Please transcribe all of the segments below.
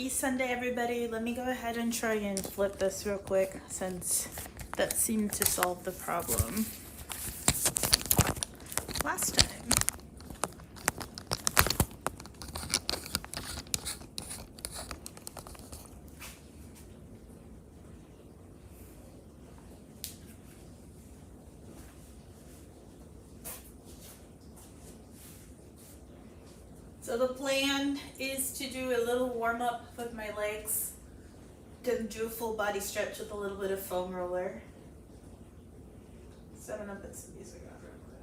Happy Sunday, everybody. Let me go ahead and try and flip this real quick since that seemed to solve the problem last time. So the plan is to do a little warm up with my legs, then do a full body stretch with a little bit of foam roller. 7 Up and some music on real quick.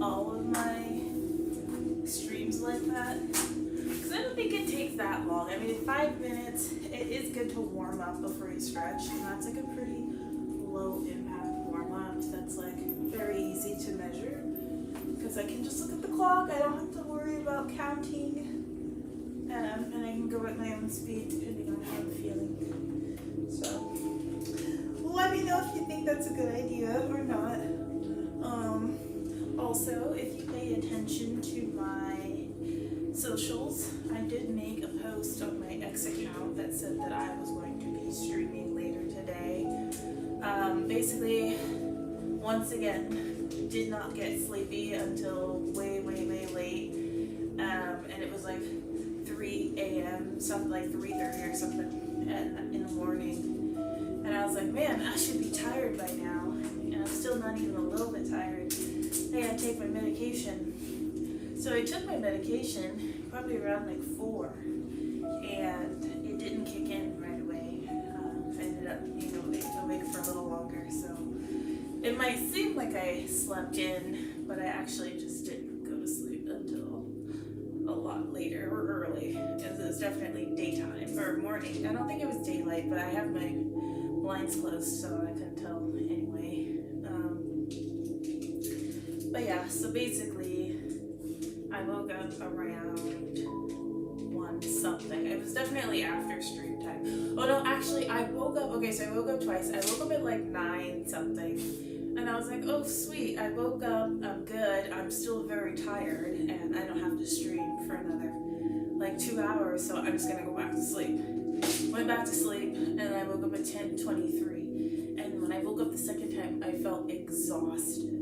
all of my streams like that. Because I don't think it takes that long. I mean, 5 minutes, it is good to warm up before you stretch. And that's like a pretty low impact warm up. That's like very easy to measure. Because I can just look at the clock. I don't have to worry about counting. And I can go at my own speed depending on how I'm feeling. So, let me know if you think that's a good idea or not. Also, if you pay attention to my socials, I did make a post on my X account that said that I was going to be streaming later today. Basically, once again, did not get sleepy until way late. And it was like 3 a.m., something like 3:30 or something in the morning. And I was like, man, I should be tired by now. And I'm still not even a little bit tired. I gotta take my medication. So I took my medication probably around like 4. And it didn't kick in right away. I ended up being awake for a little longer. So it might seem like I slept in, but I actually just didn't go to sleep until a lot later or early. It was definitely daytime or morning. I don't think it was daylight, but I have my blinds closed, so I couldn't tell anyway. But yeah, so basically, I woke up around 1 something. It was definitely after stream time. Oh no, actually, I woke up twice. I woke up at like 9 something. And I was like, oh sweet, I woke up, I'm good, I'm still very tired, and I don't have to stream for another like 2 hours, so I'm just gonna go back to sleep. Went back to sleep, and I woke up at 10:23. And when I woke up the second time, I felt exhausted.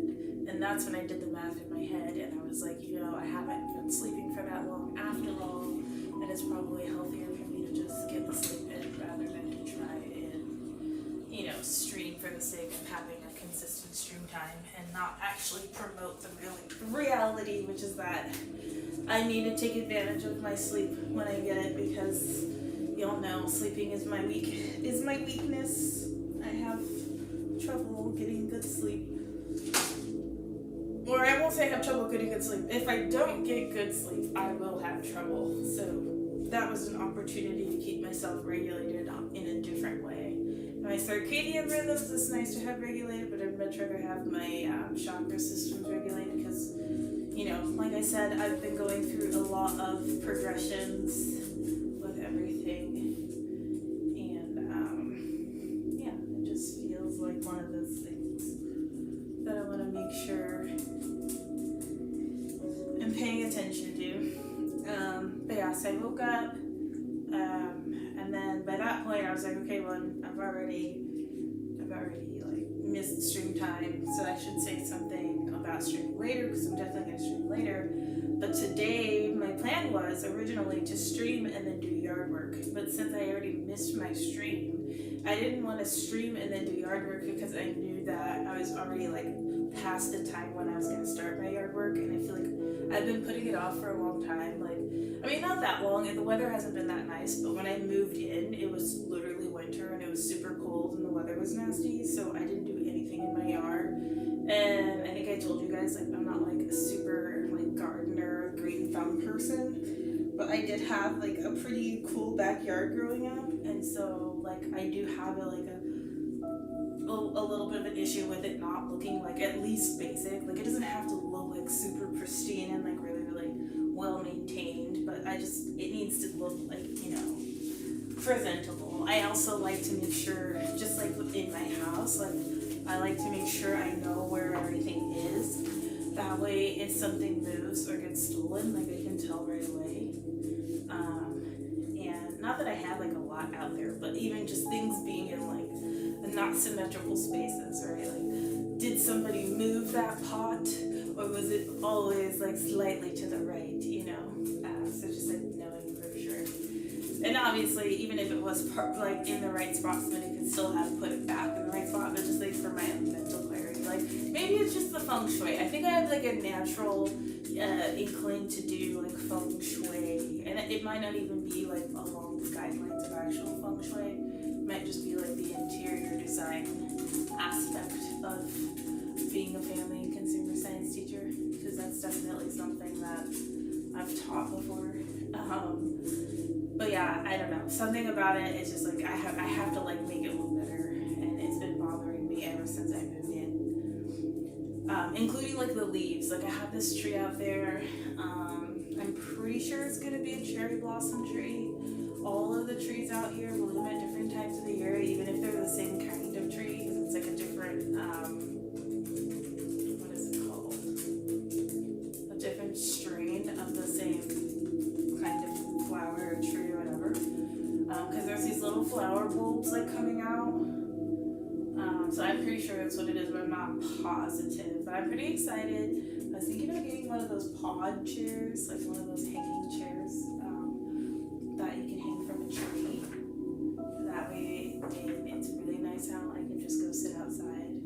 And that's when I did the math in my head, and I was like, I haven't been sleeping for that long after all, and it's probably healthier for me to just get the sleep in rather than to try and, stream for the sake of having a consistent stream time and not actually promote the reality, which is that I need to take advantage of my sleep when I get it, because y'all know sleeping is my weakness. I have trouble getting good sleep. Or I won't say I have trouble getting good sleep. If I don't get good sleep, I will have trouble. So that was an opportunity to keep myself regulated in a different way. My circadian rhythms is nice to have regulated, but I'd much rather have my chakra systems regulated because, like I said, I've been going through a lot of progressions with everything. And, it just feels like one of those things that I want to make sure I'm paying attention to. But yeah, so I woke up, and then by that point I was like, okay, well, I've already like missed stream time, so I should say something about streaming later because I'm definitely gonna stream later. But today my plan was originally to stream and then do yard work, but since I already missed my stream, I didn't want to stream and then do yard work because I knew that I was already like past the time when I was gonna start my yard work, and I feel like I've been putting it off for a long time. Like, I mean, not that long, and the weather hasn't been that nice, but when I moved in, it was literally winter and it was super cold and the weather was nasty, so I didn't do anything in my yard. And I think I told you guys, like, I'm not like a super like gardener, green thumb person, but I did have like a pretty cool backyard growing up, and so like I do have a little bit of an issue with it not looking like at least basic. Like, it doesn't have to look like super pristine and like really well maintained, but it needs to look like, presentable. I also like to make sure, just like in my house, like I like to make sure I know where everything is. That way if something moves or gets stolen, like I can tell right away. And not that I have like a lot out there, but even just things being in like not symmetrical spaces, right? Like, did somebody move that pot, or was it always like slightly to the right, so just like knowing for sure. And obviously, even if it was like in the right spot, somebody could still have put it back in the right spot, but just like for my own mental clarity, like maybe it's just the feng shui. I think I have like a natural inkling to do like feng shui, and it might not even be like along the guidelines of actual feng shui. It might just be like the interior design aspect of being a family and consumer science teacher, because it's definitely something that I've taught before. But yeah, I don't know. Something about it is just like I have to like make it look better, and it's been bothering me ever since I moved in. Including like the leaves. Like I have this tree out there. I'm pretty sure it's gonna be a cherry blossom tree. All of the trees out here bloom at different times of the year, even if they're the same kind of tree, because it's like a different what is it called? A different strain of the same kind of flower or tree or whatever. Because there's these little flower bulbs like coming out. So I'm pretty sure that's what it is, but I'm not positive. But I'm pretty excited. I was thinking of getting one of those pod chairs, like one of those hanging chairs that you can hang from a tree. That way it's really nice out. I can just go sit outside.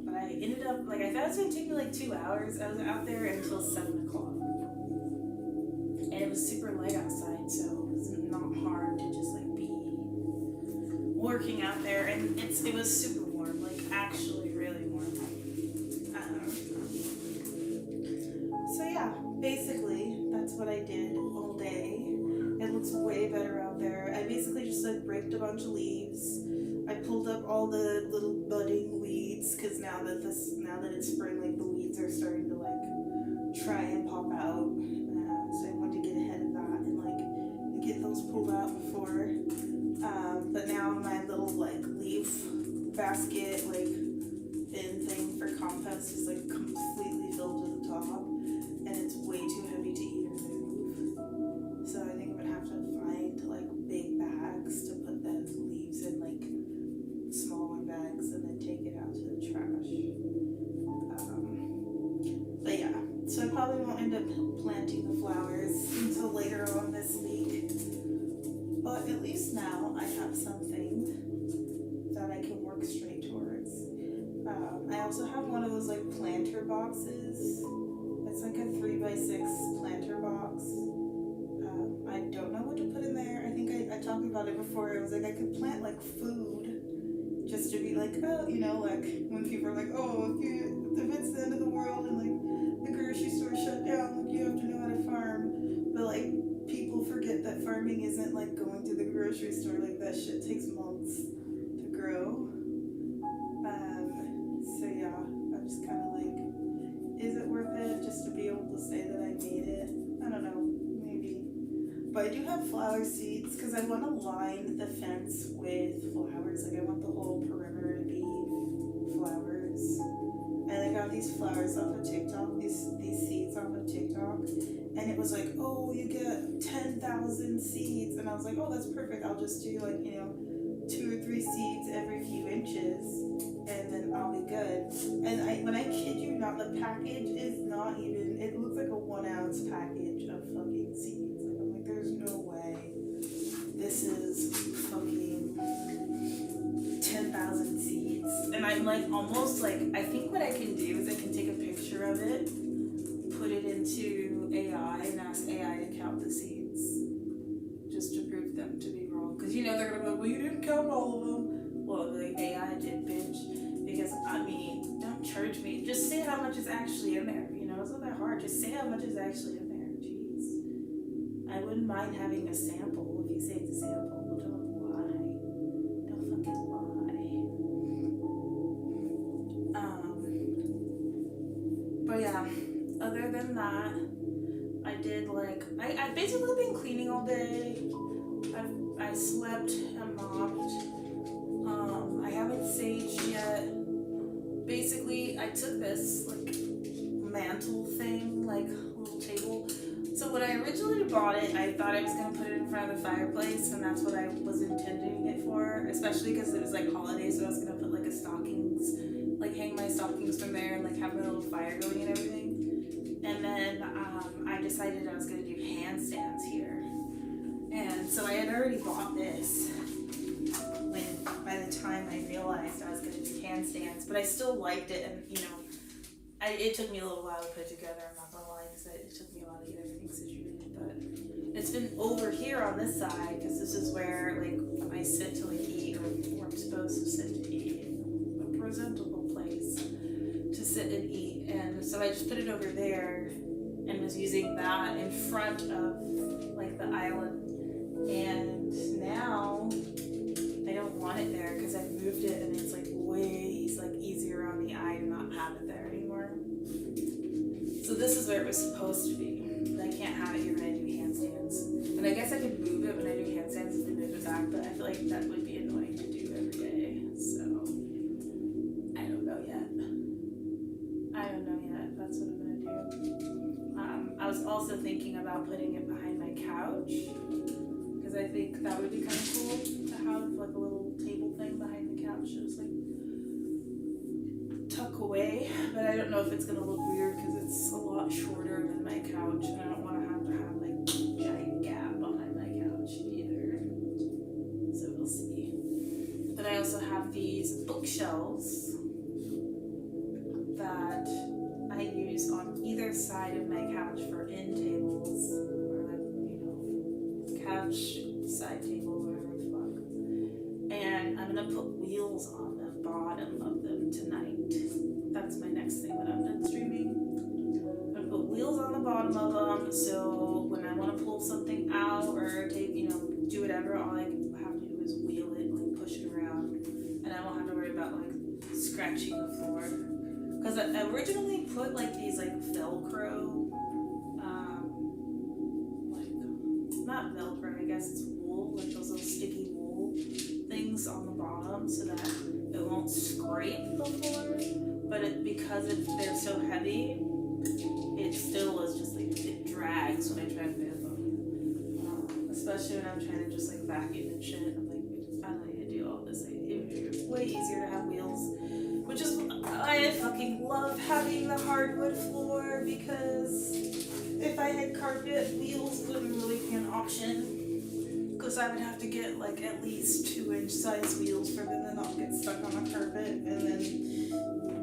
But I ended up, like I thought it was going to take me like 2 hours. I was out there until 7 o'clock. And it was super light outside, so it was not hard to just like be working out there. And it was super warm, like actually really warm. So yeah, basically that's what I did all day. It looks way better out there. I basically just like raked a bunch of leaves. I pulled up all the little budding weeds because now that it's spring, like the weeds are starting to like try and pop out. So I wanted to get ahead of that and like get those pulled out before. But now my little like leaf basket like bin thing for compost is like completely filled to the top, and it's way too heavy to even move. So I think I'm gonna have to find like big bags to put those leaves in, like smaller bags, and then take it out to the trash. But yeah, so I probably won't end up planting the flowers until later on this week. But at least now I have something that I can work straight towards. I also have one of those like planter boxes. It's like a 3x6 planter box. I don't know what to put in there. I think I talked about it before. It was like I could plant like food just to be like, oh, you know, like when people are like, oh, if it's the end of the world and like the grocery store shut down, like you have to know how to farm. But like people forget that farming isn't like going to the grocery store. Like that shit takes months to grow. So yeah, I'm just kind of like, is it worth it just to be able to say that I made it? I don't know, maybe. But I do have flower seeds because I want to line the fence with flowers. Like I want the whole perimeter to be flowers. And I got these flowers off of TikTok, these seeds off of TikTok. And it was like, oh, you get 10,000 seeds. And I was like, oh, that's perfect. I'll just do like, 2 or 3 seeds every few inches, and then I'll be good. And when I kid you not, the package is not even, it looks like a 1 ounce package of fucking seeds. Like, I'm like, there's no way this is fucking 10,000 seeds. And I'm like, almost like, I think what I can do is I can take a picture of it, put it into AI, and ask AI to count the seeds. Just to prove them to be wrong. Because they're gonna be like, well, you didn't count all of them. Well, the AI did, bitch. Because, don't charge me. Just say how much is actually in there. It's not that hard. Just say how much is actually in there. Jeez. I wouldn't mind having a sample if you say it's a sample. But don't lie. Don't fucking lie. But yeah, other than that, I did I've basically been cleaning all day. I slept and mopped. I haven't saged yet. Basically, I took this mantle thing, little table. So when I originally bought it, I thought I was gonna put it in front of the fireplace, and that's what I was intending it for. Especially because it was holidays, so I was gonna put a stockings, hang my stockings from there, and have my little fire going and everything. And then I decided I was gonna do handstands here. And so I had already bought this when, by the time I realized I was going to do handstands, but I still liked it, and it took me a little while to put it together, I'm not going to lie, because it took me a while to get everything situated, but it's been over here on this side, because this is where I sit to eat, or I'm supposed to sit to eat, a presentable place to sit and eat, and So I just put it over there and was using that in front of like the island. And now I don't want it there because I moved it and it's like way like easier on the eye to not have it there anymore. So this is where it was supposed to be. But I can't have it here when I do handstands. And I guess I could move it when I do handstands if I move it back, but I feel like that would be annoying to do every day. So I don't know yet. That's what I'm gonna do. I was also thinking about putting it behind my couch because I think that would be kind of cool to have like a little table thing behind the couch, just like tuck away. But I don't know if it's gonna look weird because it's a lot shorter than my couch, and I don't want to have like a giant gap behind my couch either. So we'll see. But I also have these bookshelves that I use on either side of my couch for end tables, or like, couch side table, whatever the fuck. And I'm gonna put wheels on the bottom of them tonight. That's my next thing when I'm done streaming. I'm gonna put wheels on the bottom of them, so when I want to pull something out or take, do whatever, all I have to do is wheel it, like push it around, and I won't have to worry about like scratching the floor. Because I originally put like these like Velcro, not Velcro, I guess it's wool, like those little sticky wool things on the bottom so that it won't scrape the floor. But because they're so heavy, it still is just like, it drags when I try to move them. Especially when I'm trying to just like vacuum and shit. I'm like, I don't need to do all this. Like, it would be way easier to have wheels. Which is, I fucking love having the hardwood floor, because if I had carpet, wheels wouldn't really be an option. Because I would have to get like at least 2-inch size wheels for them to not get stuck on a carpet, and then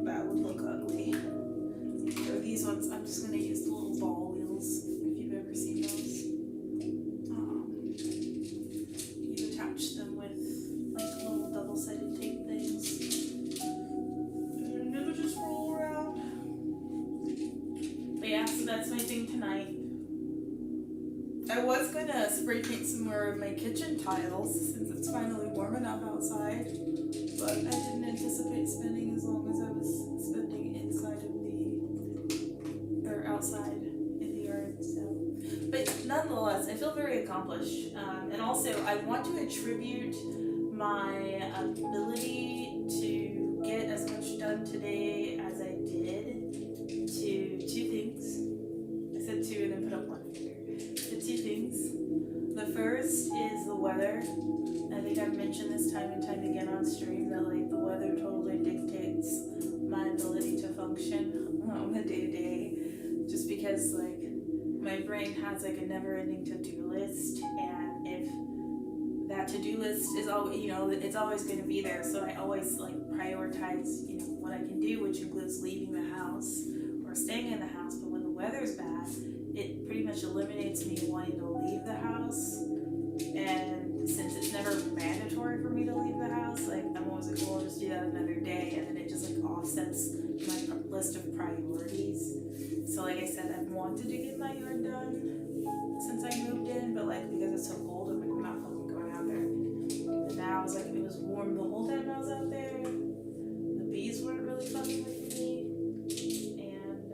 that would look ugly. So these ones, I'm just going to use the little ball wheels, if you've ever seen those. You attach them with like little double-sided tape things. Roll around. But yeah, so that's my thing tonight. I was gonna spray paint some more of my kitchen tiles since it's finally warm enough outside, but I didn't anticipate spending as long as I was spending outside in the yard. So, but nonetheless, I feel very accomplished, and also I want to attribute my ability to get as much done today as I did to two things. I said two and then put up one finger. The two things. The first is the weather. I think I've mentioned this time and time again on stream that like the weather totally dictates my ability to function on the day-to-day, just because like my brain has like a never-ending to-do list, and if that to-do list is always, it's always going to be there, so I always like prioritize, what I can do, which includes leaving the house or staying in the house. But when the weather's bad, it pretty much eliminates me wanting to leave the house, and since it's never mandatory for me to leave the house, like I'm always like, well, I'll just do that another day, and then it just like offsets my list of priorities. So like I said, I've wanted to get my yard done since I moved in, but like because it's so cold, I'm like, I'm not fucking going out there. And now I was like, it was warm the whole time I was out there. The bees weren't really fucking with me, and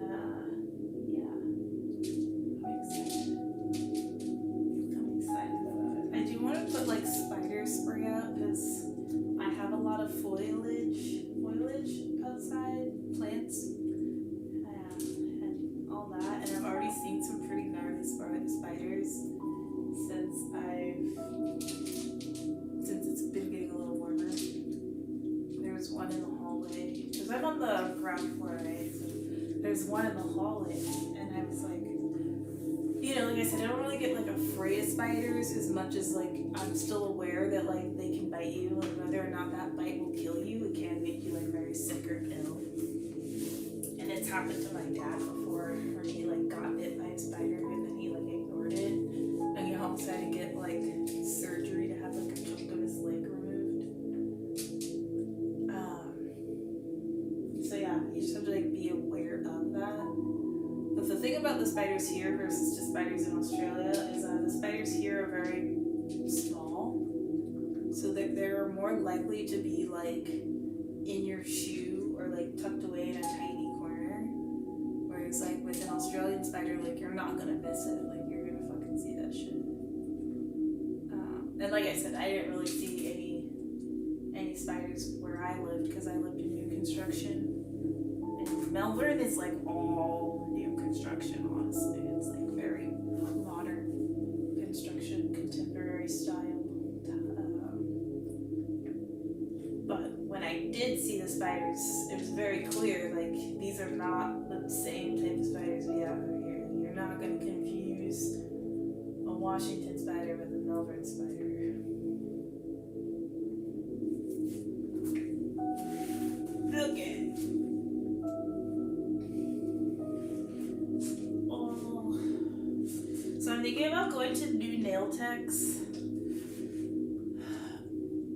yeah, I'm excited about it. I do want to put like spider spray out because I have a lot of foliage outside, plants, and all that, and I've already seen some pretty gnarly spiders since it's been getting a little warmer. There was one in the hallway, because I'm on the ground floor, right? So there's one in the hallway, and I was like, like I said, I don't really get like afraid of spiders as much as like I'm still aware that like they can bite you, and whether or not that bite will kill you, it can make you like very sick or ill. And it's happened to my dad before, where he like got bit by a spider and then he like ignored it, and he almost had to get like surgery to have like a chunk of his leg removed. So yeah, you just have to like be aware of that. thing about the spiders here versus the spiders in Australia is the spiders here are very small, so that they're more likely to be like in your shoe or like tucked away in a tiny corner. Whereas like with an Australian spider, like you're not gonna miss it. Like you're gonna fucking see that shit. And like I said, I didn't really see any spiders where I lived because I lived in new construction. And Melbourne is like all new construction, honestly. It's like very modern construction, contemporary style. But when I did see the spiders, it was very clear, like, these are not the same type of spiders we have over here. You're not going to confuse a Washington spider with a Melbourne spider. Okay. So I'm thinking about going to new nail techs.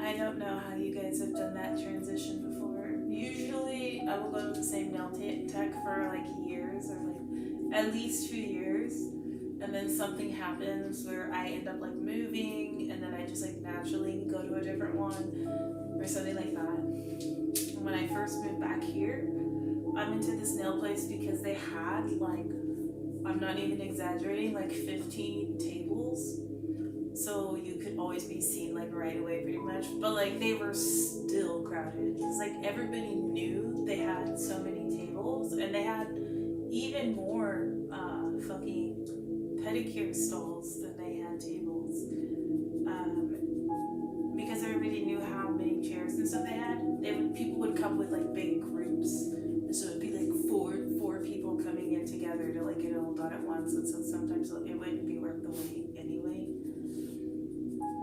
I don't know how you guys have done that transition before. Usually I will go to the same nail tech for like years or like at least 2 years. And then something happens where I end up like moving and then I just like naturally go to a different one or something like that. And when I first moved back here, I'm into this nail place because they had like, I'm not even exaggerating, like 15 tables. So you could always be seen like right away pretty much. But like they were still crowded. It's like everybody knew they had so many tables and they had even more fucking pedicure stalls than they had tables. Because everybody knew how many chairs and stuff they had. People would come with like big groups. So it'd be like four people coming in together to like get it all done at once, and so sometimes it wouldn't be worth the wait anyway.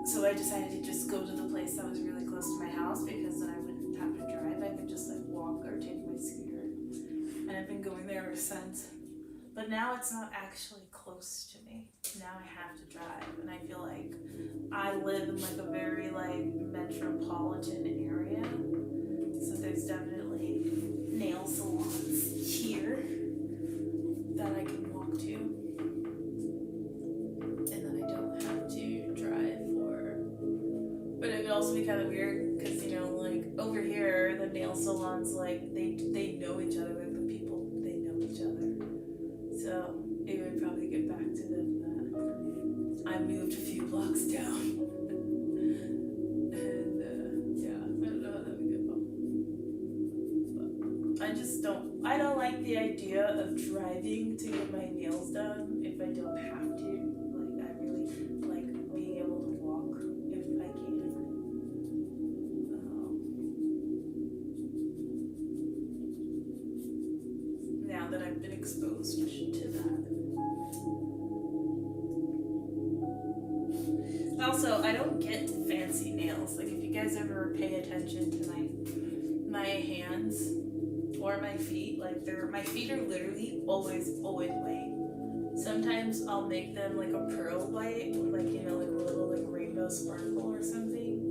So I decided to just go to the place that was really close to my house because then I wouldn't have to drive. I could just like walk or take my scooter. And I've been going there ever since. But now it's not actually close to me. Now I have to drive, and I feel like I live in like a very like metropolitan area. So there's definitely nail salons here that I can walk to, and then I don't have to drive for. But it would also be kind of weird because, you know, like over here the nail salons, like they know each other, like the people, they know each other, so it would probably get back to them that I moved a few blocks down. I don't like the idea of driving to get my nails done if I don't have to. Like, I really like being able to walk if I can. Now that I've been exposed to that. Also, I don't get fancy nails. Like, if you guys ever pay attention to my hands or my feet, like my feet are literally always white. Sometimes I'll make them like a pearl white, like, you know, like a little like rainbow sparkle or something.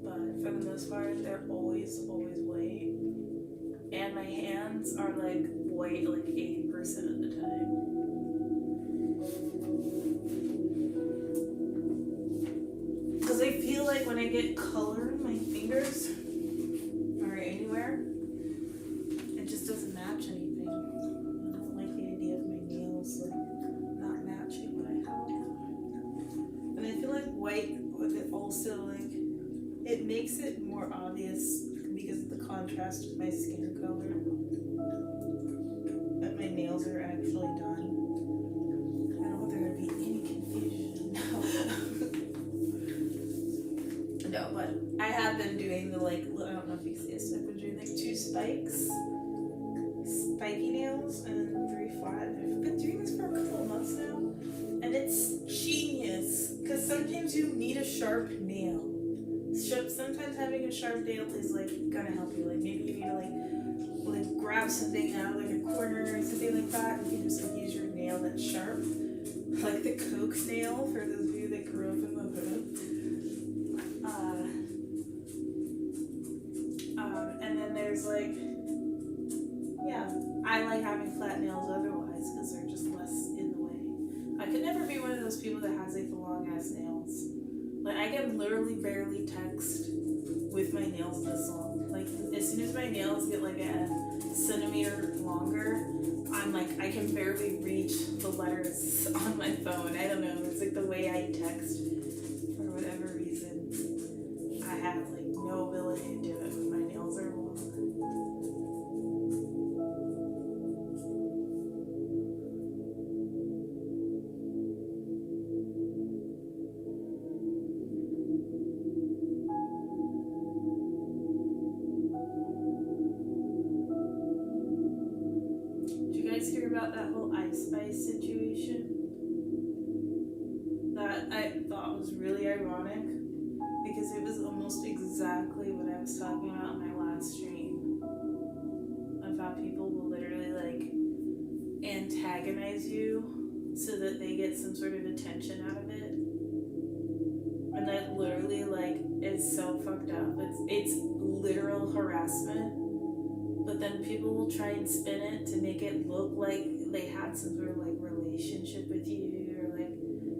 But for the most part, they're always white. And my hands are like white like 80% of the time. Because I feel like when I get color in my fingers or anywhere, it just doesn't match anything. I don't like the idea of my nails like not matching what I have. And I feel like white with it also, like, it makes it more obvious because of the contrast with my skin color that my nails are actually done. I don't want there to be any confusion. No, but I have been doing the, like, I don't know if you see this, I've been doing like 2 spiky nails and 3 flat. I've been doing this for a couple of months now, and it's genius because sometimes you need a sharp nail. Sometimes having a sharp nail is like gonna help you. Like maybe you need to like grab something out of like a corner or something like that, and you can just like use your nail that's sharp, like the Coke nail for those of you that grew up in the hood. And then there's like, yeah, I like having flat nails otherwise because they're can literally barely text with my nails this long. Like, as soon as my nails get like a centimeter longer, I'm like, I can barely reach the letters on my phone. I don't know, it's like the way I text, for whatever reason. I have like no ability to do it when my nails are long. Hear about that whole Ice Spice situation that I thought was really ironic because it was almost exactly what I was talking about in my last stream of how people will literally like antagonize you so that they get some sort of attention out of it, and that literally like is so fucked up. It's literal harassment. But then people will try and spin it to make it look like they had some sort of like relationship with you, or like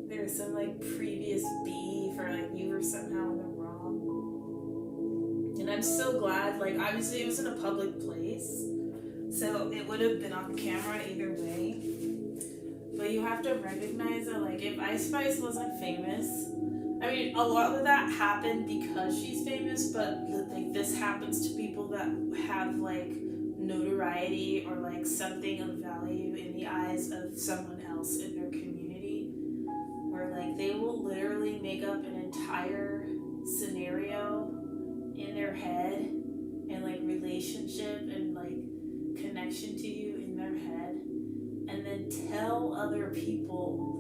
there was some like previous beef, or like you were somehow in the wrong. And I'm so glad, like obviously it was in a public place, so it would have been on camera either way. But you have to recognize that like if Ice Spice wasn't famous, I mean, a lot of that happened because she's famous, but like this happens to people that have like notoriety or like something of value in the eyes of someone else in their community, where like they will literally make up an entire scenario in their head and like relationship and like connection to you in their head, and then tell other people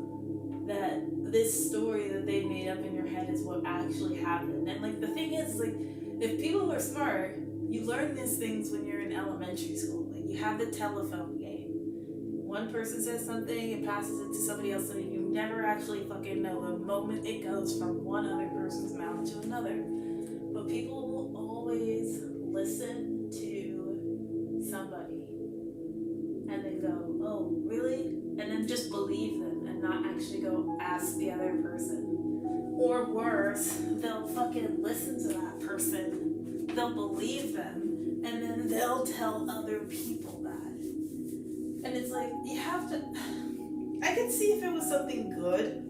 that this story that they made up in your head is what actually happened. And like the thing is, like, if people are smart, you learn these things when you're in elementary school. Like you have the telephone game. One person says something and passes it to somebody else, and you never actually fucking know the moment it goes from one other person's mouth to another. But people will always listen to somebody and then go, oh, really? And then just believe them and not actually go ask the other person. Or worse, they'll fucking listen to that person, they'll believe them, and then they'll tell other people that. And it's like, you have to, I could see if it was something good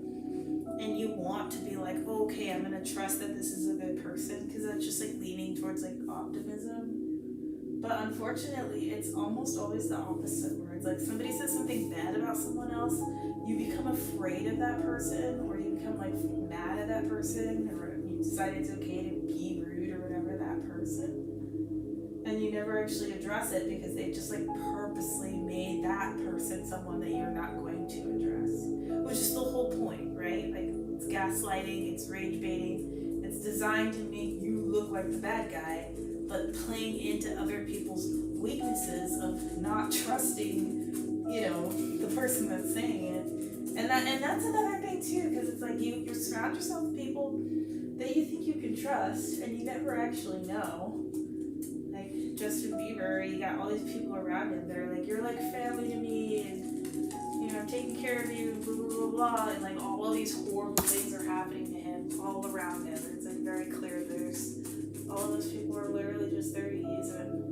and you want to be like, okay, I'm gonna trust that this is a good person, because that's just like leaning towards like optimism. But unfortunately, it's almost always the opposite, where it's like somebody says something bad about someone else, you become afraid of that person, or you become like mad at that person, or you decide it's okay to be rude or whatever that person. And you never actually address it because they just like purposely made that person someone that you're not going to address. Which is the whole point, right? Like, it's gaslighting, it's rage baiting, it's designed to make you look like the bad guy, but playing into other people's weaknesses of not trusting, you know, the person that's saying it. And that's another thing too, because it's like you surround yourself with people that you think you can trust, and you never actually know. Like Justin Bieber, you got all these people around him that are like, you're like family to me, and you know, I'm taking care of you, blah blah blah blah, and like all of these horrible things are happening to him all around him. It's like very clear there's all of those people are literally just there to use him.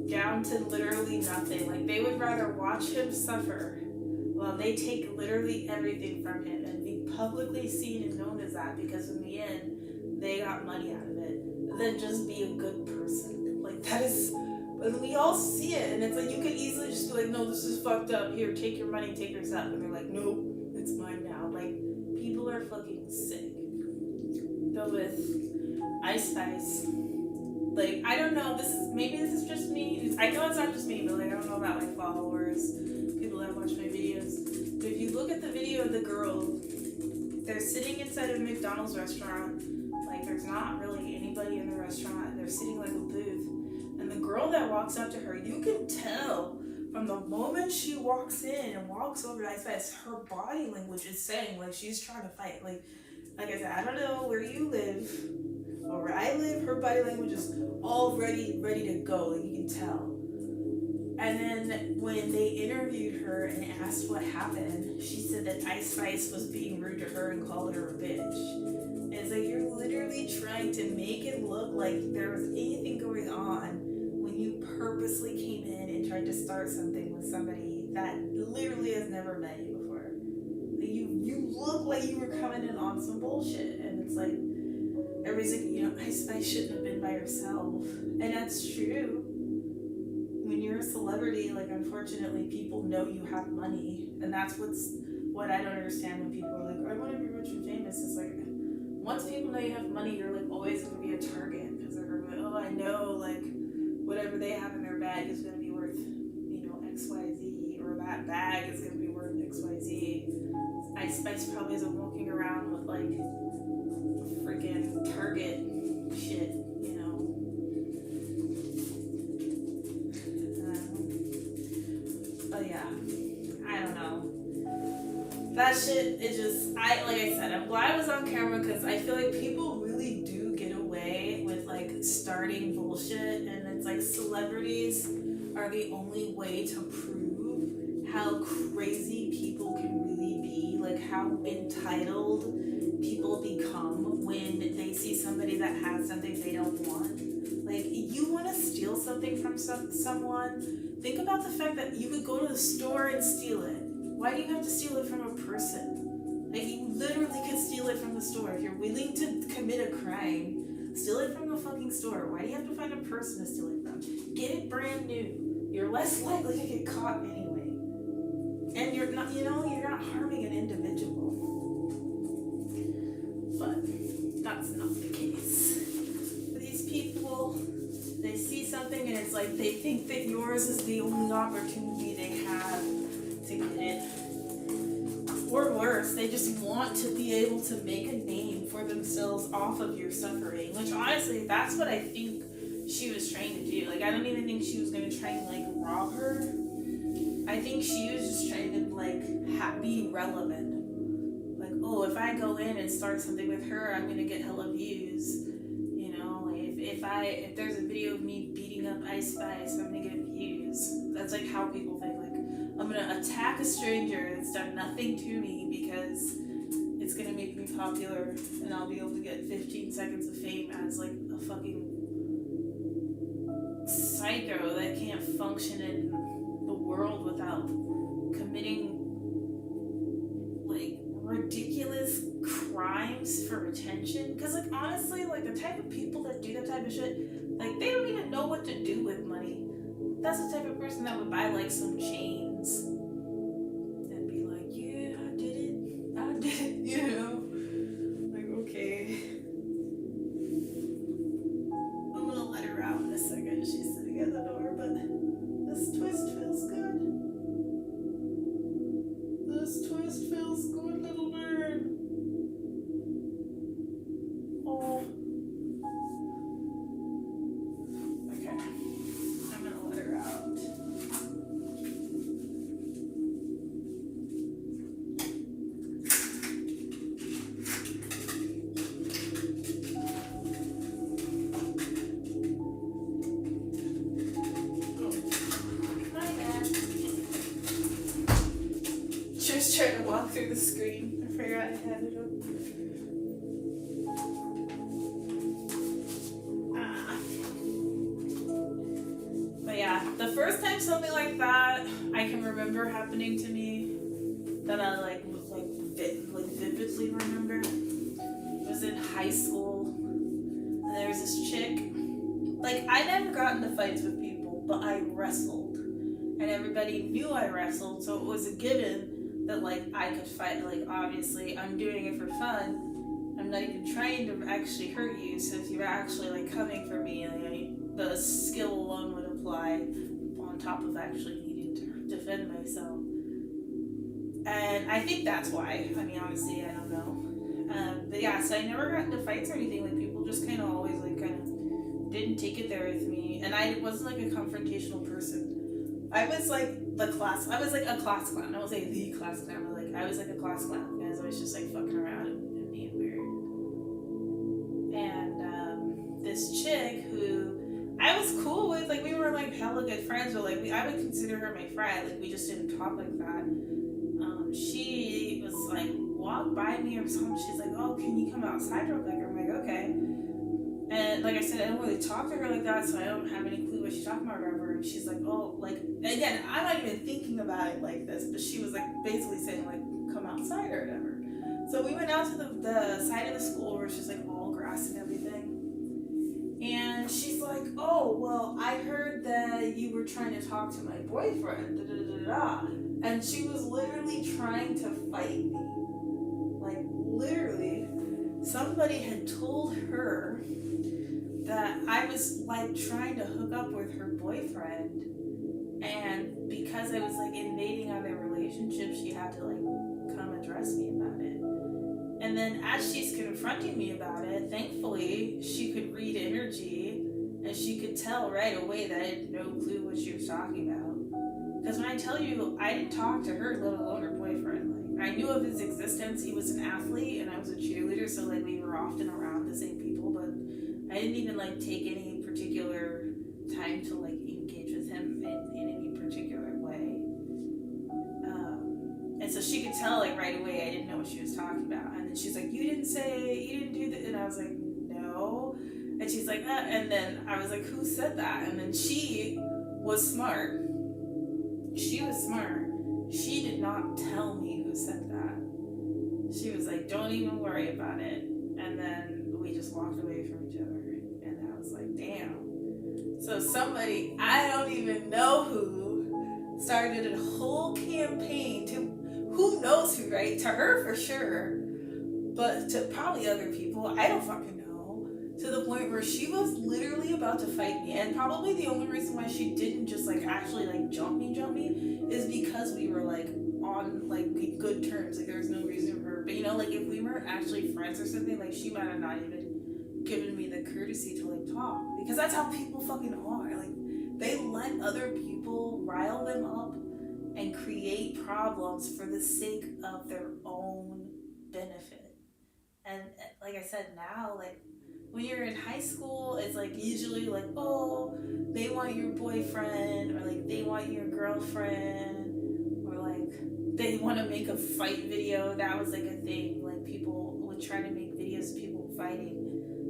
Down to literally nothing. Like, they would rather watch him suffer while they take literally everything from him and be publicly seen and known as that, because in the end, they got money out of it, than just be a good person. Like, that is, and we all see it, and it's like, you could easily just be like, no, this is fucked up, here, take your money, take your stuff, and they're like, nope, it's mine now. Like, people are fucking sick. But with Ice Spice, like, I don't know, maybe this is just me, I know it's not just me, but like, I don't know about my followers, people that watch my videos, but if you look at the video of the girl, they're sitting inside of a McDonald's restaurant, like, there's not really anybody in the restaurant, they're sitting like a booth, and the girl that walks up to her, you can tell from the moment she walks in and walks over to Ice Spice, her body language is saying, like, she's trying to fight. Like I said, I don't know where you live, or where I live, her body language is all ready to go, like, you can tell. And then when they interviewed her and asked what happened, she said that Ice Spice was being rude to her and called her a bitch. And it's like, you're literally trying to make it look like there was anything going on when you purposely came in and tried to start something with somebody that literally has never met you before. Like, you look like you were coming in on some bullshit, and it's like, everybody's like, Ice Spice shouldn't have been by herself. And that's true. When you're a celebrity, like, unfortunately, people know you have money. And that's what I don't understand when people are like, I want to be rich and famous. It's like, once people know you have money, you're, like, always going to be a target. Because they're going to be like, oh, I know, like, whatever they have in their bag is going to be worth, XYZ. Or that bag is going to be worth XYZ. Ice Spice probably isn't walking around with, like, freaking Target shit, But yeah, I don't know. That shit is just, like I said, I'm glad I was on camera because I feel like people really do get away with, like, starting bullshit, and it's like celebrities are the only way to prove how crazy people can really be, like how entitled people become when they see somebody that has something they don't want. Like, you want to steal something from someone, think about the fact that you could go to the store and steal it. Why do you have to steal it from a person? Like, you literally could steal it from the store. If you're willing to commit a crime, steal it from the fucking store. Why do you have to find a person to steal it from? Get it brand new. You're less likely to get caught anyway. And you're not harming an individual. But that's not the case. These people, they see something and it's like they think that yours is the only opportunity they have to get it. Or worse, they just want to be able to make a name for themselves off of your suffering. Which honestly, that's what I think she was trying to do. Like, I don't even think she was going to try and, like, rob her. I think she was just trying to, like, be relevant. Like, oh, if I go in and start something with her, I'm going to get hella views. If there's a video of me beating up Ice Spice, I'm going to get views. That's, like, how people think. Like, I'm going to attack a stranger that's done nothing to me because it's going to make me popular and I'll be able to get 15 seconds of fame as, like, a fucking psycho that can't function in the world without committing, like, ridiculous crimes for attention. Because, like, honestly, like, the type of people that do that type of shit, like, they don't even know what to do with money. That's the type of person that would buy, like, some chains and be like, yeah, I did it, like, okay, I'm gonna let her out in a second. She's sitting at the door, but this twist feels good. This twist feels good, little nerd. Oh. Okay. I'm gonna let her out. She was trying to walk through the screen. I forgot I had it up. But yeah, the first time something like that I can remember happening to me, that I vividly remember, was in high school. And there was this chick. Like, I never got into fights with people, but I wrestled. And everybody knew I wrestled, so it was a given that, like, I could fight. Like, obviously, I'm doing it for fun. I'm not even trying to actually hurt you, so if you're actually, like, coming for me, like, the skill alone would apply on top of actually needing to defend myself. And I think that's why. I mean, honestly, I don't know. But yeah, so I never got into fights or anything. Like, people just kind of always, like, kind of didn't take it there with me. And I wasn't, like, a confrontational person. I was like a class clown. I was like the class clown, but, like, I was like a class clown because I was just, like, fucking around and being weird. And this chick who I was cool with, like, we were like hella good friends, but like I would consider her my friend. Like, we just didn't talk like that. She was like, walked by me or something. She's like, "Oh, can you come outside real quick?" I'm like, "Okay." And like I said, I don't really talk to her like that, so I don't have any clue what she's talking about or whatever. And she's like, "Oh, like," again, I'm not even thinking about it like this, but she was like basically saying like, "Come outside" or whatever. So we went out to the side of the school where it's just like all grass and everything. And she's like, "Oh, well, I heard that you were trying to talk to my boyfriend, da da da da." And she was literally trying to fight me. Like, literally, somebody had told her that I was like trying to hook up with her boyfriend, and because I was like invading on their relationship, she had to like come address me about it. And then as she's confronting me about it, thankfully she could read energy and she could tell right away that I had no clue what she was talking about. Because when I tell you, I didn't talk to her, let alone her boyfriend. Like, I knew of his existence. He was an athlete and I was a cheerleader, so like we were often around the same people, but I didn't even like take any particular time to like engage with him in any particular way. And so she could tell like right away I didn't know what she was talking about. And then she's like, you didn't do that. And I was like, no. And she's like, and then I was like, who said that? And then she was smart. She was smart. She did not tell me who said that. She was like, don't even worry about it. And then we just walked away from each other. And I was like, damn. So somebody, I don't even know who, started a whole campaign to, who knows who, right? To her for sure. But to probably other people, I don't fucking know. To the point where she was literally about to fight me. And probably the only reason why she didn't just like actually like jump me is because we were like on like good terms. Like there was no reason for her. But you know, like if we weren't actually friends or something, like she might have not even given me the courtesy to like talk. Because that's how people fucking are. Like they let other people rile them up and create problems for the sake of their own benefit. And like I said, now like when you're in high school, it's like usually like, oh, they want your boyfriend, or like they want your girlfriend, or like they want to make a fight video. That was like a thing. Like people would try to make videos of people fighting.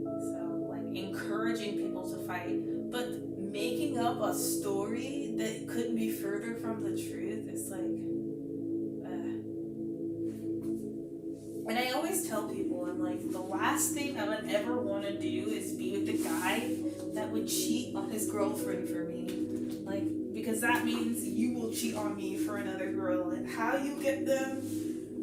So like encouraging people to fight. But making up a story that couldn't be further from the truth is like, and I always tell people, I'm like, the last thing I would ever want to do is be with the guy that would cheat on his girlfriend for me. Like, because that means you will cheat on me for another girl. And how you get them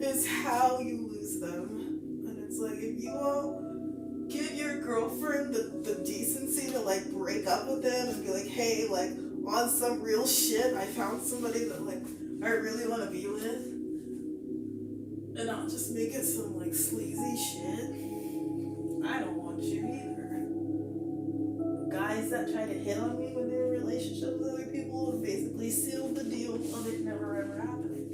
is how you lose them. And it's like, if you won't give your girlfriend the decency to like break up with them and be like, hey, like on some real shit, I found somebody that like I really want to be with. And not just make it some like sleazy shit. I don't want you either. Guys that try to hit on me when they're in relationships with other people have basically sealed the deal of it never ever happening.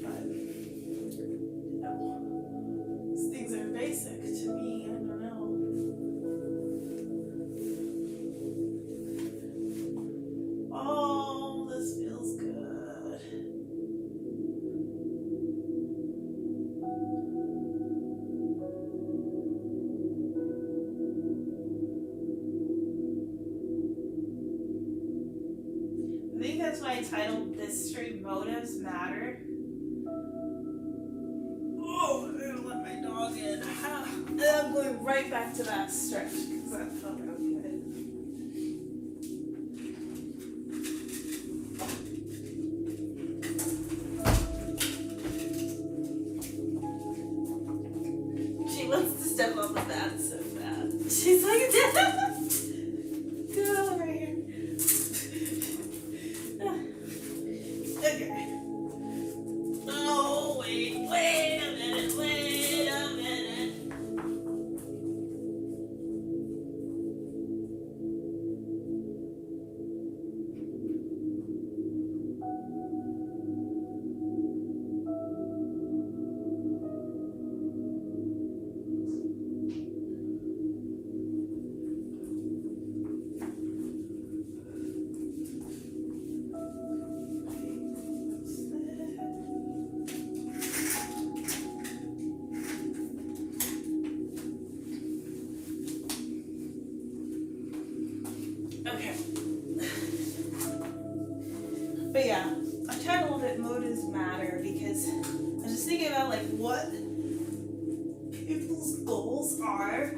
But you know, these things are basic to me. I don't know. Oh, this feels good. I think that's why I titled this stream Motives Matter. Oh, I'm gonna let my dog in. And I'm going right back to that stretch because that felt really good. She wants to step on the mat so bad. She's like, get over here. Okay. Oh, wait a minute. But yeah, I tried a little bit motives matter because I was just thinking about like what people's goals are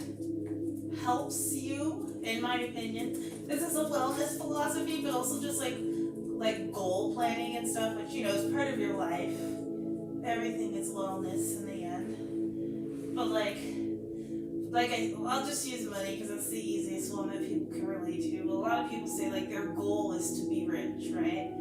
helps you, in my opinion. This is a wellness philosophy, but also just like goal planning and stuff, which is part of your life. Everything is wellness in the end. But I'll just use money because that's the easiest one that people can relate to. But a lot of people say like their goal is to be rich, right?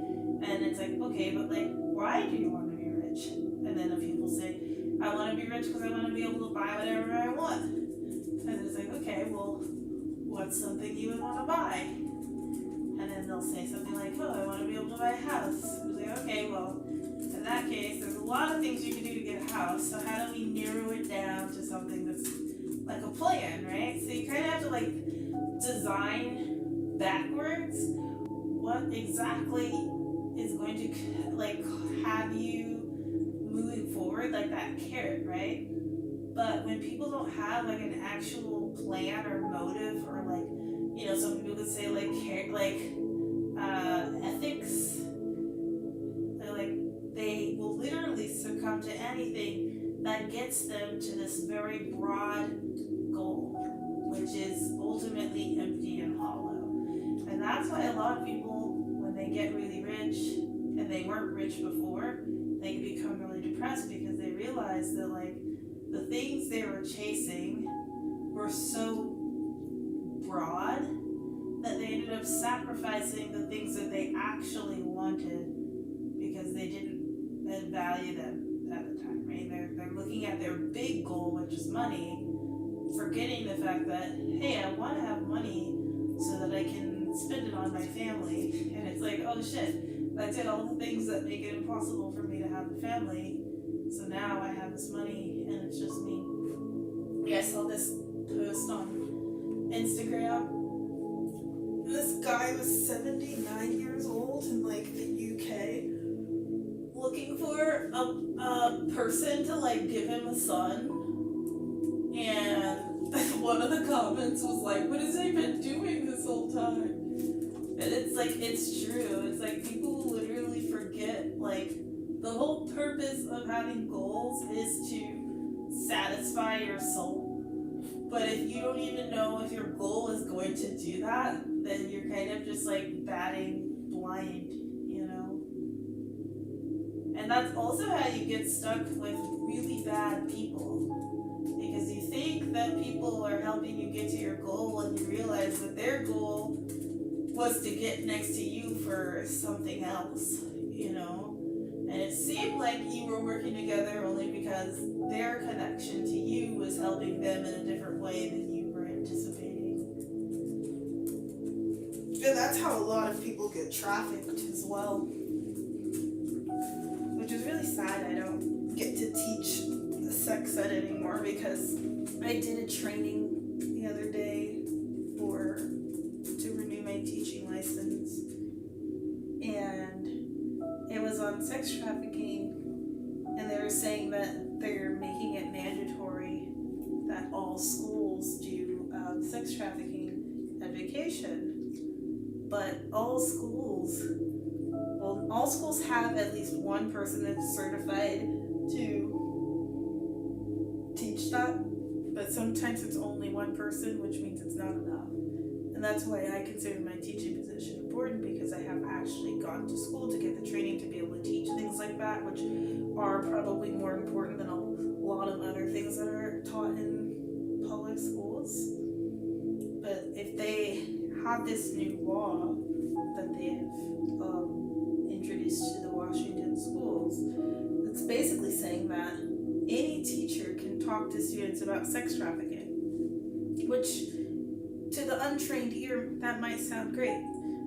And it's like, okay, but like, why do you want to be rich? And then the people say, I want to be rich because I want to be able to buy whatever I want. And then it's like, okay, well, what's something you would want to buy? And then they'll say something like, oh, I want to be able to buy a house. It's like, okay, well, in that case, there's a lot of things you can do to get a house. So how do we narrow it down to something that's like a plan, right? So you kind of have to like design backwards what exactly is going to like have you moving forward, like that carrot, right? But when people don't have like an actual plan or motive, or like, some people could say like ethics, like they will literally succumb to anything that gets them to this very broad goal, which is ultimately empty and hollow. And that's why a lot of people, when they get really rich and they weren't rich before, they can become really depressed because they realize that like the things they were chasing were so broad that they ended up sacrificing the things that they actually wanted because they didn't value them at the time, right? They're looking at their big goal, which is money, forgetting the fact that, hey, I want to have money so that I can spend it on my family. And it's like, oh shit, I did all the things that make it impossible for me to have a family. So now I have this money and it's just me. Yeah, I saw this post on Instagram. This guy was 79 years old in like the UK, looking for a person to like give him a son. And one of the comments was like, what has he been doing this whole time? And it's like, it's true. It's like people literally forget like the whole purpose of having goals is to satisfy your soul. But if you don't even know if your goal is going to do that, then you're kind of just like batting blind, And that's also how you get stuck with really bad people. Because you think that people are helping you get to your goal and you realize that their goal was to get next to you for something else, And it seemed like you were working together only because their connection to you was helping them in a different way than you were anticipating. And that's how a lot of people get trafficked as well. Which is really sad I don't get to teach sex ed anymore because I did a training the other day to renew my teaching license. And it was on sex trafficking, and they were saying that they're making it mandatory that all schools do sex trafficking education. But all schools have at least one person that's certified to teach that, but sometimes it's only one person, which means it's not enough. And that's why I consider my teaching position important, because I have actually gone to school to get the training to be able to teach things like that, which are probably more important than a lot of other things that are taught in public schools. But if they have this new law that they've introduced to the Washington schools, it's basically saying that any teacher can talk to students about sex trafficking, which to the untrained ear, that might sound great.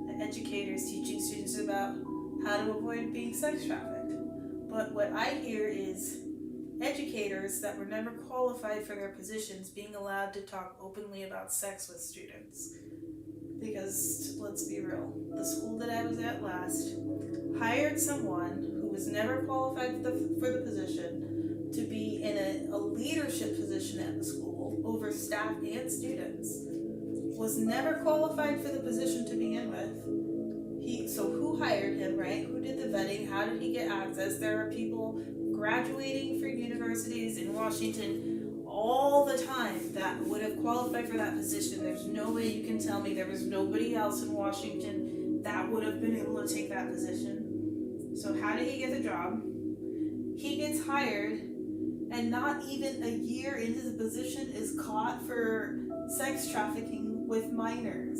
The educators teaching students about how to avoid being sex trafficked. But what I hear is educators that were never qualified for their positions being allowed to talk openly about sex with students. Because, let's be real, the school that I was at last hired someone who was never qualified for the position to be in a leadership position at the school over staff and students. Was never qualified for the position to begin with. He who hired him, right? Who did the vetting? How did he get access? There are people graduating from universities in Washington all the time that would have qualified for that position. There's no way you can tell me there was nobody else in Washington that would have been able to take that position. So how did he get the job? He gets hired, and not even a year into the position is caught for sex trafficking with minors.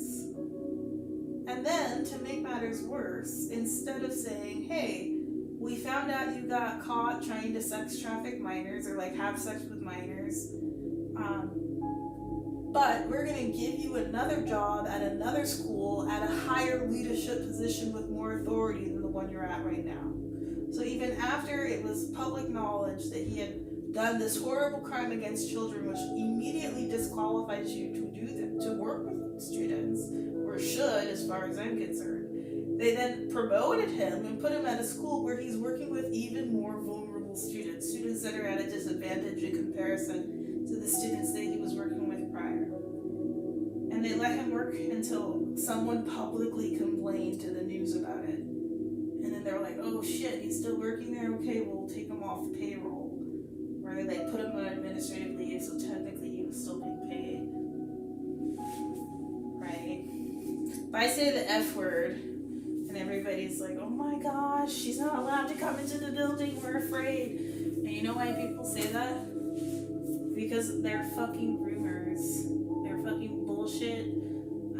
And then, to make matters worse, instead of saying, hey, we found out you got caught trying to sex traffic minors or like have sex with minors, but we're going to give you another job at another school at a higher leadership position with more authority than the one you're at right now. So even after it was public knowledge that he had done this horrible crime against children, which immediately disqualifies you to work with students, or should, as far as I'm concerned, they then promoted him and put him at a school where he's working with even more vulnerable students that are at a disadvantage in comparison to the students that he was working with prior. And they let him work until someone publicly complained to the news about it. And then they're like, oh shit, he's still working there? Okay, we'll take him off the payroll. Or they like put him on administrative leave, so technically he was still being paid. Right? If I say the F word, and everybody's like, oh my gosh, she's not allowed to come into the building, we're afraid. And you know why people say that? Because they're fucking rumors. They're fucking bullshit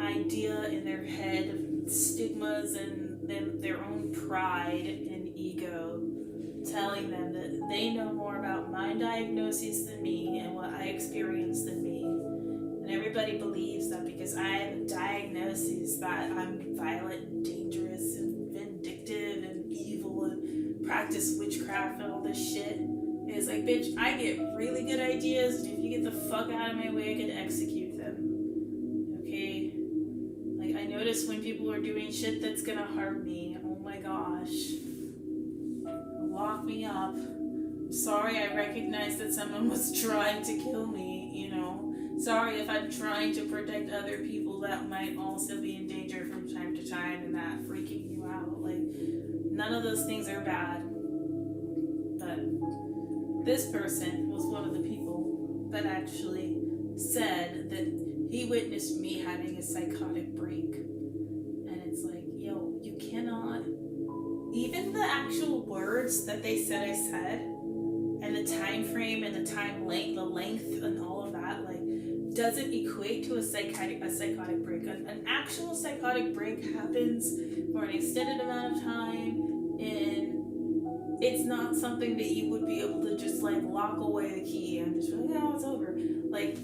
idea in their head of stigmas and then their own pride and ego telling them that they know more about my diagnoses than me and what I experienced than me. And everybody believes that because I have a diagnosis that I'm violent and dangerous and vindictive and evil and practice witchcraft and all this shit. And it's like, bitch, I get really good ideas, and if you get the fuck out of my way, I can execute them. Okay? Like, I notice when people are doing shit that's gonna harm me. Oh my gosh. Lock me up. Sorry, I recognize that someone was trying to kill me, you know. Sorry if I'm trying to protect other people that might also be in danger from time to time and that freaking you out. Like, none of those things are bad. But this person was one of the people that actually said that he witnessed me having a psychotic break. And it's like, yo, you cannot... Even the actual words that they said I said, and the time frame and the length and all of that, like, doesn't equate to a psychotic break. An actual psychotic break happens for an extended amount of time, and it's not something that you would be able to just like lock away the key and just be like, oh, it's over. Like,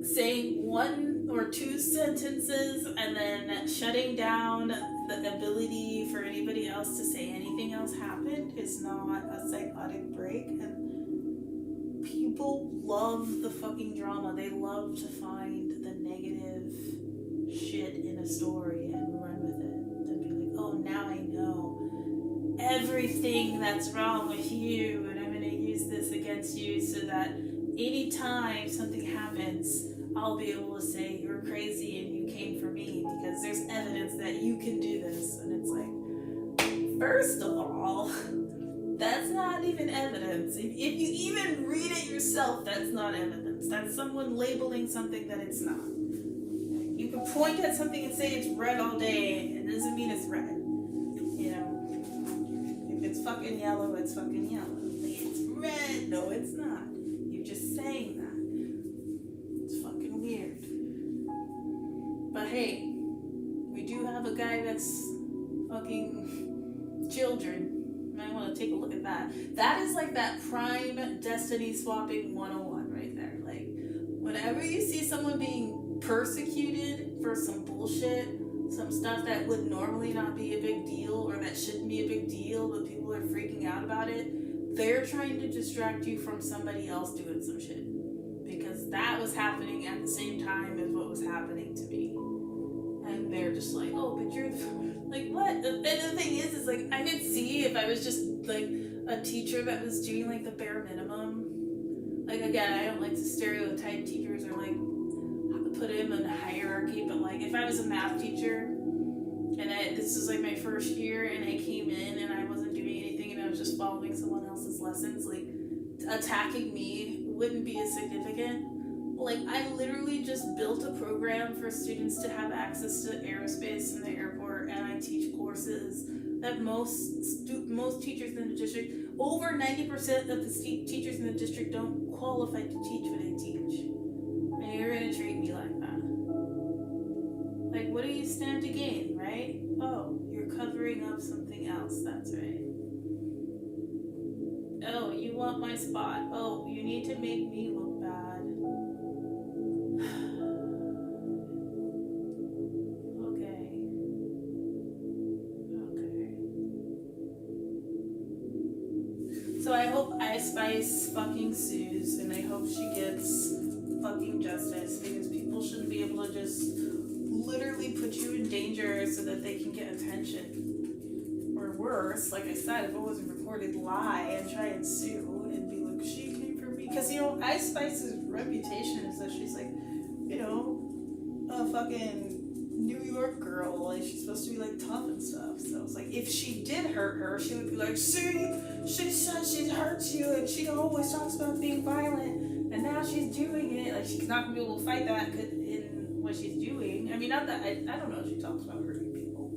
saying one or two sentences and then shutting down the ability for anybody else to say anything else happened is not a psychotic break. And people love the fucking drama. They love to find the negative shit in a story and run with it and be like, oh, now I know everything that's wrong with you, and I'm gonna use this against you so that anytime something happens, I'll be able to say you're crazy and you came for me because there's evidence that you can do this. And it's like, first of all, that's not even evidence. If you even read it yourself, that's not evidence. That's someone labeling something that it's not. You can point at something and say it's red all day, it doesn't mean it's red. You know, if it's fucking yellow, it's fucking yellow. Like, it's red, no, it's not. You're just saying that. Weird. But hey, we do have a guy that's fucking children. You might want to take a look at that. That is like that prime destiny swapping 101 right there. Like, whenever you see someone being persecuted for some bullshit, some stuff that would normally not be a big deal or that shouldn't be a big deal, but people are freaking out about it, they're trying to distract you from somebody else doing some shit. Because that was happening at the same time as what was happening to me. And they're just like, oh, but you're like, what? And the thing is like, I could see if I was just like a teacher that was doing like the bare minimum. Like, again, I don't like to stereotype teachers or like put them in a hierarchy, but like if I was a math teacher And this is like my first year, and I came in and I wasn't doing anything, and I was just following someone else's lessons. Like, attacking me wouldn't be as significant. Like, I literally just built a program for students to have access to aerospace in the airport, and I teach courses that most teachers in the district, over 90% of the teachers in the district don't qualify to teach what I teach. And you're gonna treat me like that. Like, what do you stand to gain, right? Oh, you're covering up something else, that's right. Oh, you want my spot. Oh, you need to make me look bad. Okay. So I hope Ice Spice fucking sues, and I hope she gets fucking justice, because people shouldn't be able to just literally put you in danger so that they can get attention. Or worse, like I said, if it wasn't reported, lie and try and sue and be like, she came for me. Because, you know, Ice Spice's reputation is that she's like, you know, a fucking New York girl. Like, she's supposed to be like tough and stuff. So it's like, if she did hurt her, she would be like, see, she said she hurt you, and she always talks about being violent, and now she's doing it. Like, she's not gonna be able to fight that in what she's doing. I mean, not that I don't know if she talks about hurting people.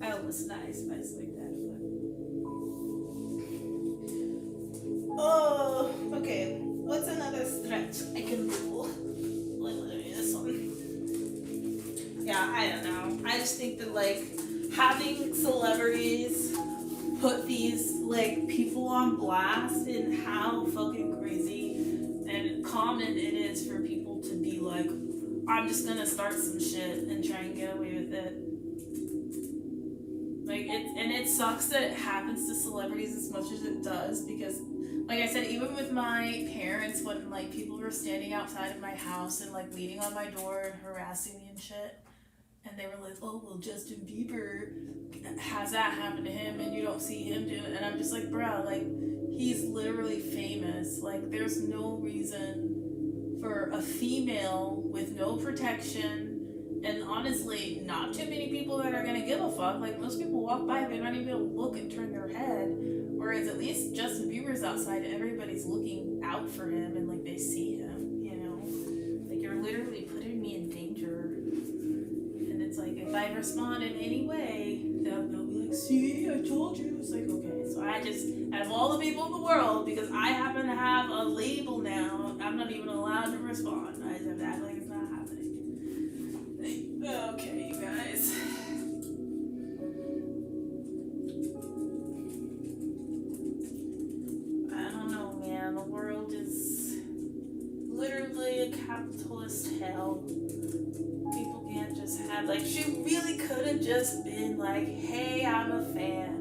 I don't listen to Ice Spice like that. Oh, okay. What's another stretch I can do? Literally this one. Yeah, I don't know. I just think that, like, having celebrities put these, like, people on blast, and how fucking crazy and common it is for people to be like, I'm just gonna start some shit and try and get away with it. Like, it sucks that it happens to celebrities as much as it does, because, like I said, even with my parents, when, like, people were standing outside of my house and, like, leaning on my door and harassing me and shit, and they were like, oh, well, Justin Bieber has that happen to him, and you don't see him do it. And I'm just like, bro, like, he's literally famous. Like, there's no reason for a female with no protection, and honestly, not too many people that are gonna give a fuck. Like, most people walk by, they're not even able to look and turn their head. Whereas at least Justin Bieber's outside, everybody's looking out for him, and, like, they see him, you know? Like, you're literally putting me in danger. And it's like, if I respond in any way, they'll be like, see, I told you. It's like, okay, so I just, out of all the people in the world, because I happen to have a label now, I'm not even allowed to respond. I just have to act like it's not happening. Okay, you guys. I don't know, man. The world is literally a capitalist hell. People can't just have, like, she really could have just been like, hey, I'm a fan.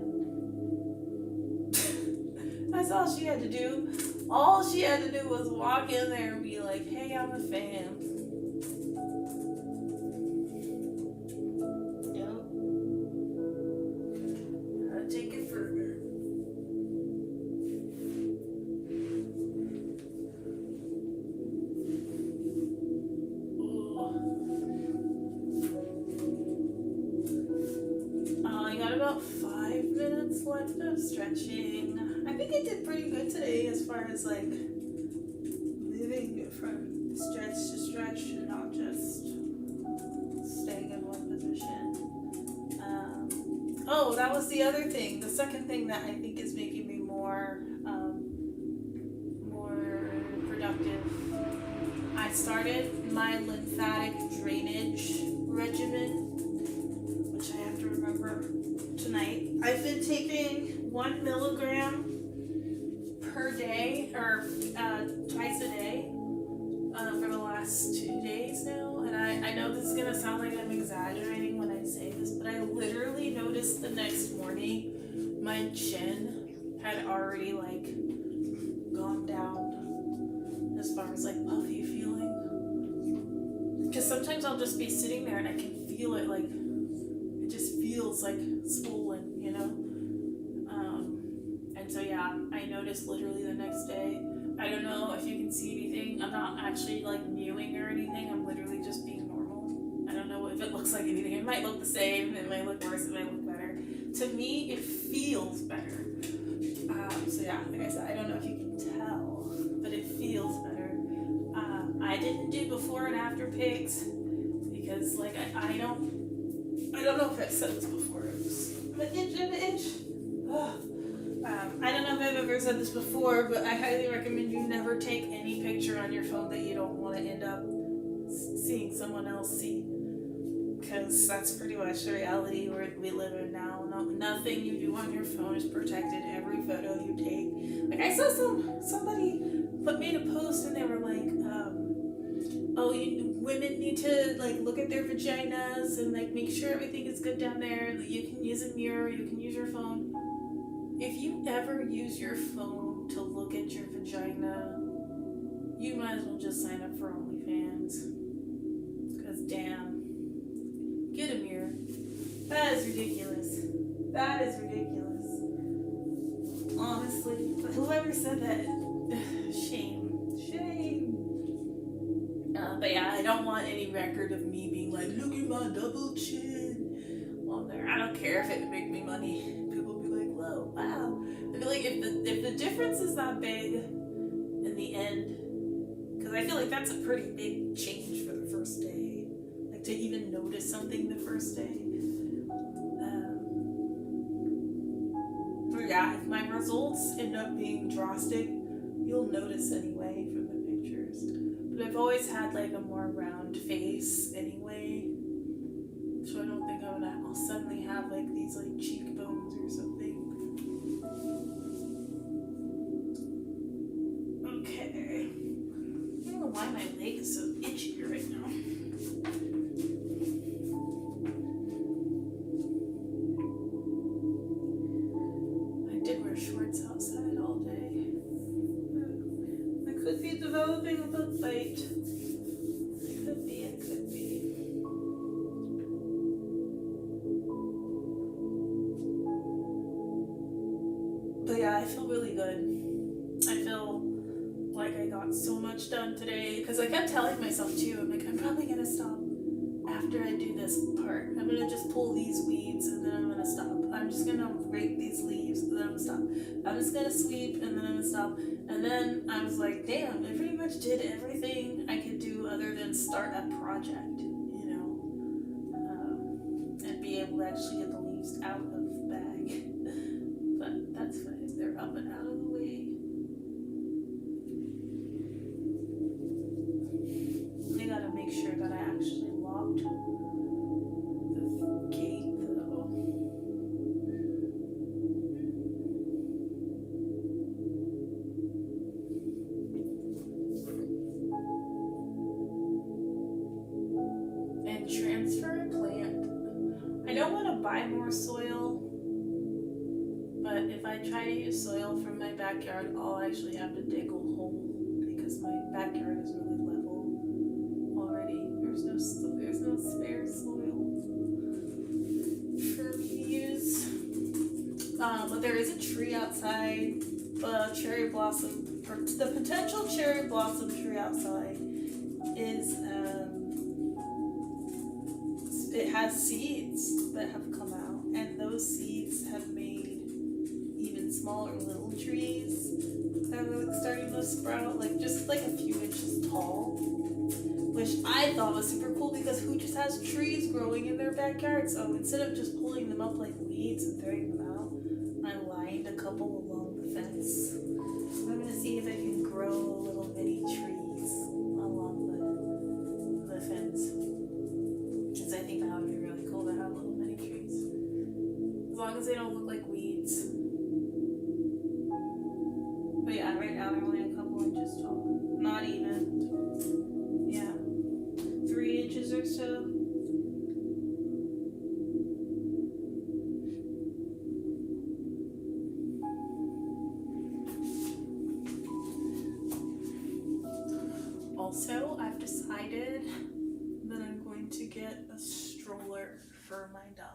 That's all she had to do. All she had to do was walk in there and be like, hey, I'm a fan. Yep. Take it further. I got about 5 minutes left of stretching. I think I did pretty good today as far as, like, moving from stretch to stretch and not just staying in one position. Oh, that was the other thing. The second thing that I think is making me more productive. I started my lymphatic drainage regimen, which I have to remember tonight. I've been taking 1 milligram per day, or twice a day, for the last 2 days now. And I know this is gonna sound like I'm exaggerating when I say this, but I literally noticed the next morning my chin had already, like, gone down as far as, like, puffy feeling. Because sometimes I'll just be sitting there and I can feel it, like, it just feels like swollen, you know? And so, yeah, I noticed literally the next day. I don't know if you can see anything. I'm not actually, like, mewing or anything. I'm literally just being normal. I don't know if it looks like anything. It might look the same, it might look worse, it might look better. To me, it feels better. So yeah, like I said, I don't know if you can tell, but it feels better. I didn't do before and after pics because like I don't know if I've said this before. It was an itch. Ugh. I don't know if I've ever said this before, but I highly recommend you never take any picture on your phone that you don't want to end up seeing someone else see. Because that's pretty much the reality we live in now. Nothing you do on your phone is protected. Every photo you take. Like I saw somebody made a post and they were like, women need to like look at their vaginas and like make sure everything is good down there. Like, you can use a mirror. You can use your phone. If you ever use your phone to look at your vagina, you might as well just sign up for OnlyFans. Because damn. Get a mirror. That is ridiculous. That is ridiculous. Honestly. But whoever said that, shame. Shame. But yeah, I don't want any record of me being like, look at my double chin on there. I don't care if it would make me money. People will be like, whoa, wow. I feel like if the difference is that big in the end, because I feel like that's a pretty big change for the first day. Like to even notice something the first day. Yeah, if my results end up being drastic, you'll notice anyway from the pictures. But I've always had like a more round face anyway, so I don't think I'll suddenly have like these like cheekbones or something. Okay. I don't know why my leg is so itchy right now. Shorts outside all day. I could be developing a bug bite. It could be. But yeah, I feel really good. I feel like I got so much done today because I kept telling myself too, I'm like, I'm probably gonna stop after I do this part. I'm gonna just pull these weeds and then I'm gonna stop. I'm just gonna rake these leaves and then I'm gonna stop. I'm just gonna sweep and then I'm gonna stop. And then I was like, damn, I pretty much did everything I could do other than start a project, you know, and be able to actually get the leaves out of the bag. But that's fine. They're up and out of the way. I gotta make sure that I actually locked the gate though. And transfer a plant. I don't want to buy more soil, but if I try to use soil from my backyard, I'll actually have to dig a hole because my backyard is really level already. There's no spare soil for me to use. But there is a tree outside, the cherry blossom, or the potential cherry blossom tree outside is, it has seeds that have come out, and those seeds have made even smaller little trees that are starting to sprout, like just like a few inches tall, which I thought was super cool because who just has trees growing in their backyard? So instead of just pulling them up like weeds and throwing them out, I lined a couple along the fence. I'm gonna see if I can grow little mini trees along the fence, because I think that would be really cool to have little mini trees, as long as they don't look like weeds. But yeah, right now they're only a couple inches tall. Not even. Yeah. 3 inches or so. Also, I've decided that I'm going to get a stroller for my dog.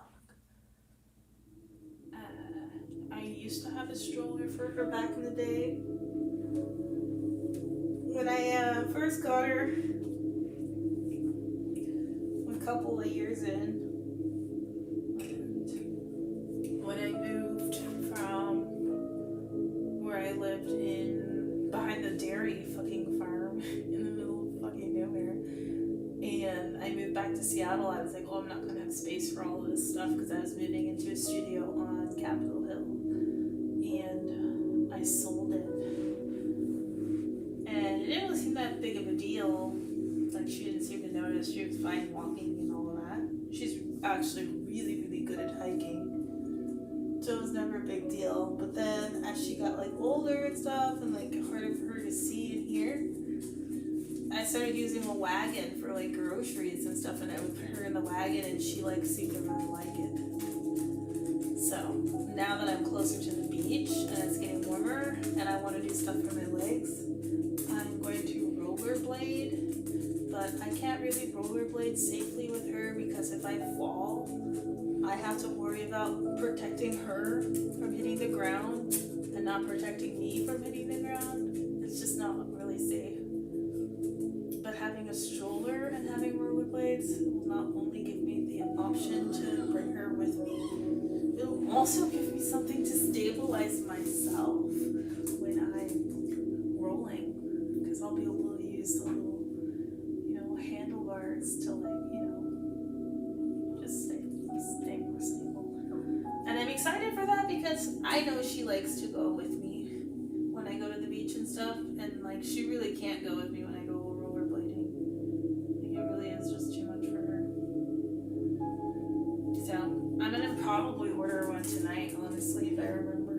I used to have a stroller for her back in the day. When I first got her, couple of years in. When I moved from where I lived in behind the dairy fucking farm in the middle of fucking nowhere, and I moved back to Seattle, I was like, oh, I'm not gonna have space for all of this stuff because I was moving into a studio on Capitol Hill, and I sold it, and it didn't really seem that big of a deal. Like, she didn't seem to notice. She was fine walking and all of that. She's actually really, really good at hiking, so it was never a big deal. But then as she got like older and stuff, and like harder for her to see and hear, I started using a wagon for like groceries and stuff, and I would put her in the wagon, and she like seemed to really like it. So now that I'm closer to the beach and it's getting warmer and I want to do stuff for my legs, I'm going to rollerblade. But I can't really rollerblade safely with her because if I fall, I have to worry about protecting her from hitting the ground and not protecting me from hitting the ground. It's just not really safe. But having a stroller and having rollerblades will not only give me the option to bring her with me, it'll also give me something to stabilize myself when I'm rolling, because I'll be able to use the little, handlebars to just stay more stable. And I'm excited for that because I know she likes to go with me when I go to the beach and stuff, and like she really can't go with me when I go rollerblading. Like, it really is just too much for her. So I'm gonna probably order one tonight, honestly, if I remember.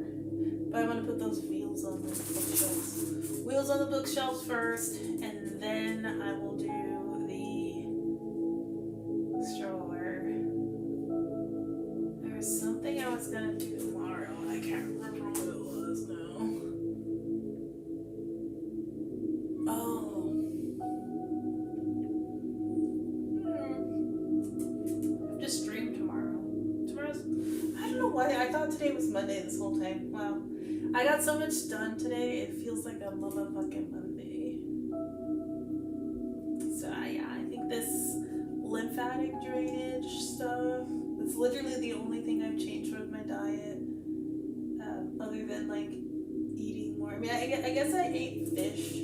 But I'm gonna put those wheels on the bookshelves. Wheels on the bookshelves first, and then I will do stroller. There was something I was gonna do tomorrow. I can't remember what it was now. Oh. I'm just stream tomorrow. I don't know why. I thought today was Monday this whole time. Wow. I got so much done today. It feels like a motherfucking Monday. So yeah, I think this lymphatic drainage stuff, it's literally the only thing I've changed with my diet, other than like eating more. I mean, I guess I ate fish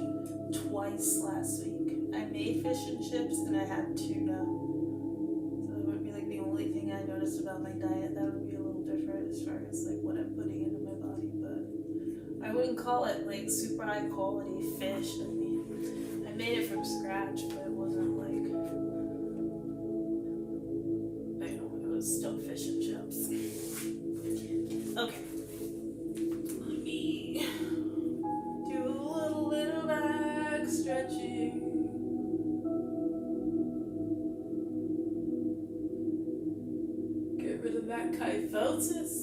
twice last week. I made fish and chips and I had tuna, so that would be like the only thing I noticed about my diet that would be a little different as far as like what I'm putting into my body. But I wouldn't call it like super high quality fish. I mean, I made it from scratch, but it wasn't like, still fish and chips. Okay. Let me do a little back stretching. Get rid of that kyphosis.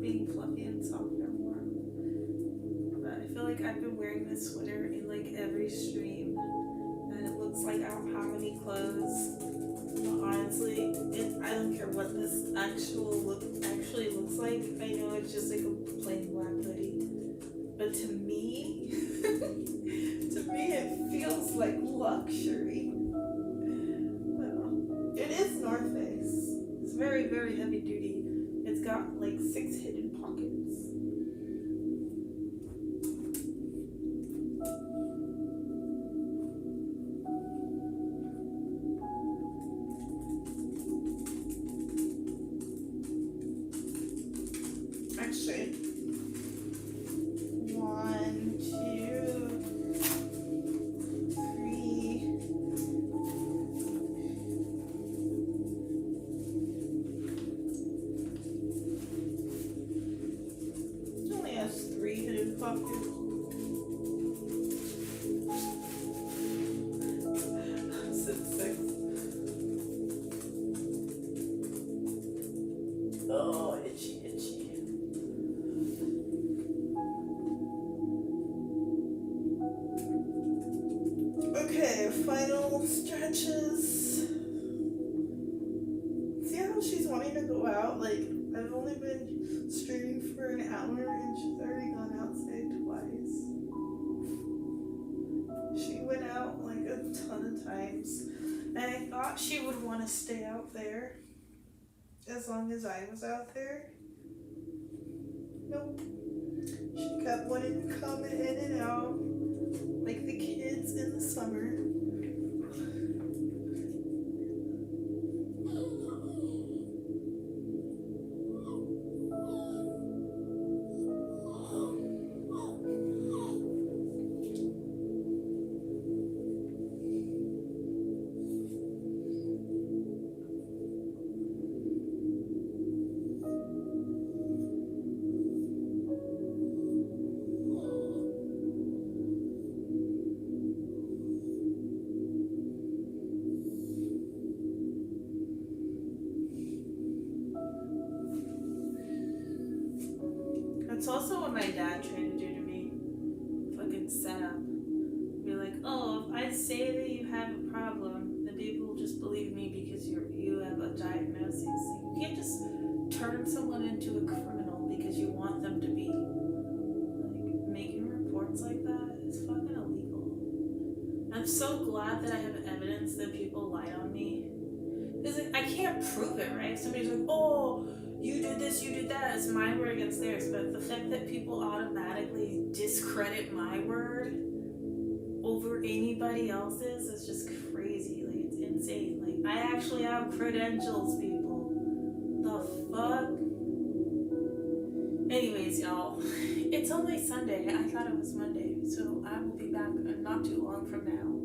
being fluffy and soft and warm. But I feel like I've been wearing this sweater in like every stream, and it looks like I don't have any clothes. But honestly, I don't care what this actually looks like. I know it's just like a plain black hoodie, but to me, it feels like luxury. Well, it is North Face. It's very, very heavy duty. It's got like 6 hidden pockets. Actually, 1, 2, 3. It only has 3 hidden pockets. I said 6. Oh, itchy, itchy. Okay, final stretches. See how she's wanting to go out? Like, I've only been streaming for an hour and she's already gone outside twice. She went out like a ton of times. And I thought she would want to stay out there as long as I was out there. Nope. She kept wanting to come in and out like the kids in the summer. That's also what my dad tried to do to me. Fucking setup. Be like, oh, if I say that you have a problem, then people will just believe me because you have a diagnosis. You can't just turn someone into a criminal because you want them to be. Like, making reports like that is fucking illegal. I'm so glad that I have evidence that people lied on me. Because like, I can't prove it, right? Somebody's like, oh, you did this, you did that. It's my word against theirs. But the fact that people automatically discredit my word over anybody else's is just crazy. Like, it's insane. Like, I actually have credentials, people. The fuck? Anyways, y'all, it's only Sunday. I thought it was Monday. So I will be back not too long from now.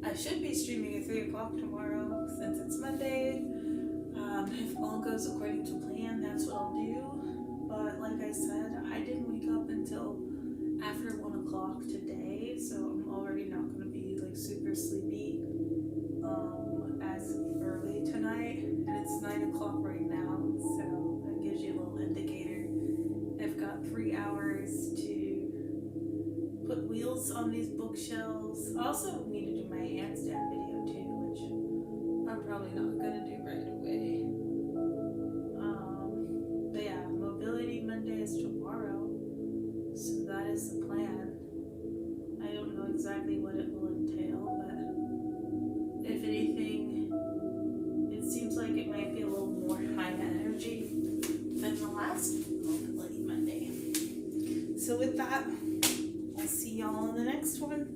I should be streaming at 3 o'clock tomorrow since it's Monday. If all goes according to plan, that's what I'll do. But like I said, I didn't wake up until after 1 o'clock today, so I'm already not going to be like super sleepy as early tonight. And it's 9 o'clock right now, so that gives you a little indicator. I've got 3 hours to put wheels on these bookshelves. I also need to do my handstand video too, which I'm probably not going to do right away. But yeah, Mobility Monday is tomorrow, so that is the plan. I don't know exactly what it will entail, but if anything, it seems like it might be a little more high energy than the last Mobility Monday. So with that, I'll see y'all in the next one.